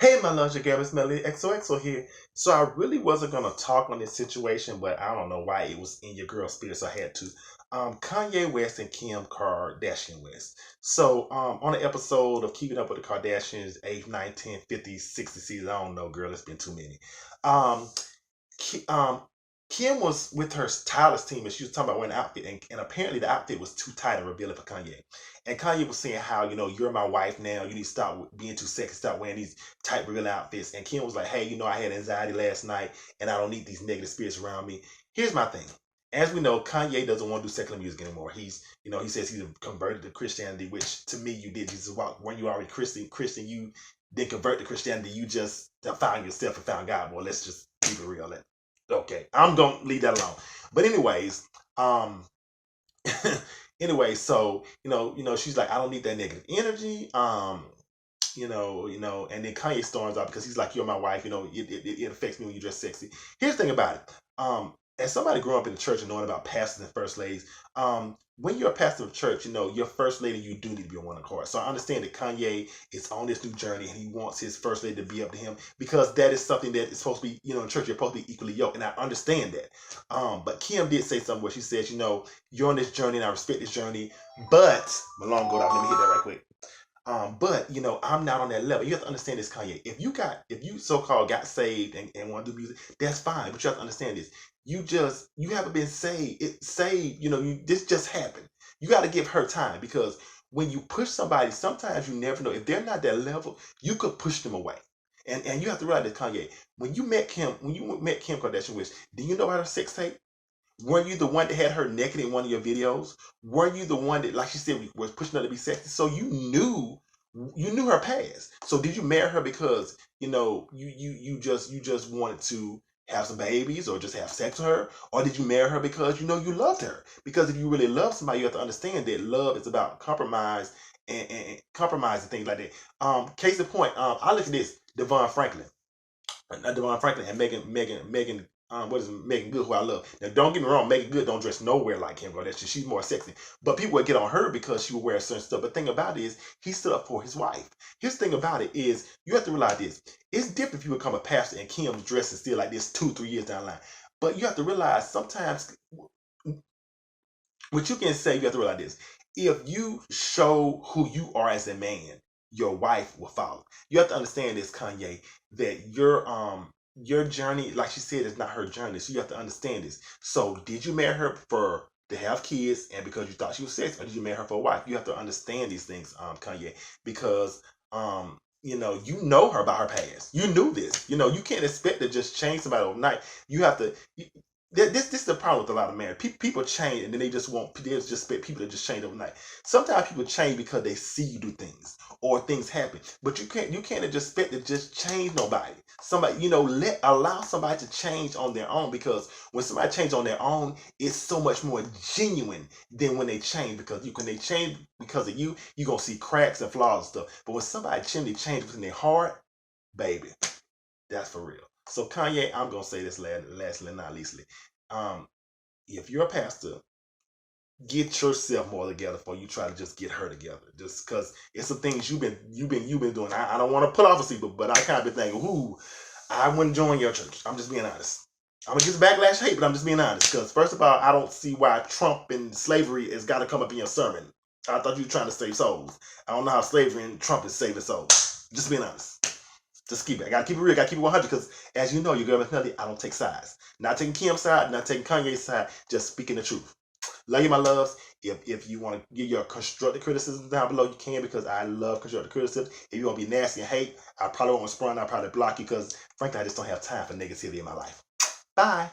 Hey, my lunch again, it's Melly XOXO here. So I really wasn't gonna talk on this situation, but I don't know why it was in your girl spirit, so I had to. Kanye West and Kim Kardashian West. So on an episode of Keeping Up with the Kardashians, 8, 9, 10, 50, 60 seasons, I don't know, girl, it's been too many. Um, Ki- um, Kim was with her stylist team and she was talking about wearing an outfit, and apparently the outfit was too tight and revealing for Kanye. And Kanye was saying how, you're my wife now, you need to stop being too sexy, stop wearing these tight, revealing outfits. And Kim was like, hey, I had anxiety last night and I don't need these negative spirits around me. Here's my thing. As we know, Kanye doesn't want to do secular music anymore. He says he's converted to Christianity, which to me you did. Jesus, when you already Christian, you didn't convert to Christianity. You just found yourself and found God. Well, let's just keep it real. Okay, I'm gonna leave that alone. But anyways, um, anyway, so she's like, I don't need that negative energy. And then Kanye storms out because he's like, you're my wife. It affects me when you dress sexy. Here's the thing about it. As somebody growing up in the church and knowing about pastors and first ladies, when you're a pastor of church, your first lady, you do need to be on one accord. So I understand that Kanye is on this new journey and he wants his first lady to be up to him because that is something that is supposed to be, in church, you're supposed to be equally yoked. And I understand that. But Kim did say something where she says, you're on this journey and I respect this journey, but Malone go out. Let me hit that right quick. But I'm not on that level. You have to understand this, Kanye. If you so-called got saved and want to do music, that's fine. But you have to understand this. You haven't been saved. It saved, this just happened. You got to give her time because when you push somebody, sometimes you never know. If they're not that level, you could push them away. And you have to realize this, Kanye. When you met Kim Kardashian, do you know about her sex tape? Weren't you the one that had her naked in one of your videos? Weren't you the one that, like she said, was pushing her to be sexy? So you knew her past. So did you marry her because you just wanted to have some babies or just have sex with her, or did you marry her because you loved her? Because if you really love somebody, you have to understand that love is about compromise and compromise and things like that. Case in point, I look at this Devon Franklin. Devon Franklin and Megan, what is it, Megan Good, who I love. Now, don't get me wrong, Megan Good don't dress nowhere like Kim Kardashian. She's more sexy. But people would get on her because she would wear certain stuff. But the thing about it is, he stood up for his wife. His thing about it is, you have to realize this. It's different if you become a pastor and Kim's dressing still like this 2, 3 years down the line. But you have to realize sometimes, what you can say, you have to realize this. If you show who you are as a man, your wife will follow. You have to understand this, Kanye, that your journey, like she said, is not her journey. So you have to understand this. So did you marry her for to have kids and because you thought she was sexy, or did you marry her for a wife? You have to understand these things, Kanye, because you know her by her past. You knew this. You can't expect to just change somebody overnight. You have to. This is the problem with a lot of marriage. People change and then they just expect people to just change overnight. Sometimes people change because they see you do things or things happen. But you can't just expect to just change nobody. Somebody, allow somebody to change on their own, because when somebody changes on their own, it's so much more genuine than when they change, because when they change because of you, you're gonna see cracks and flaws and stuff. But when somebody genuinely changes within their heart, baby, that's for real. So Kanye, I'm gonna say this lastly, not leastly. Um, if you're a pastor, get yourself more together before you try to just get her together. Just because it's some things you've been doing. I don't want to pull off a secret, but I kind of been thinking, ooh, I wouldn't join your church. I'm just being honest. I'm gonna get some backlash hate, but I'm just being honest. Because first of all, I don't see why Trump and slavery has got to come up in your sermon. I thought you were trying to save souls. I don't know how slavery and Trump is saving souls. Just being honest. Just keep it. I gotta keep it real. I gotta keep it 100 because, as you know, your girl Miss Melody, I don't take sides. Not taking Kim's side, not taking Kanye's side. Just speaking the truth. Love you, my loves. If you want to give your constructive criticism down below, you can, because I love constructive criticism. If you want to be nasty and hate, I probably won't respond. I'll probably block you because, frankly, I just don't have time for negativity in my life. Bye.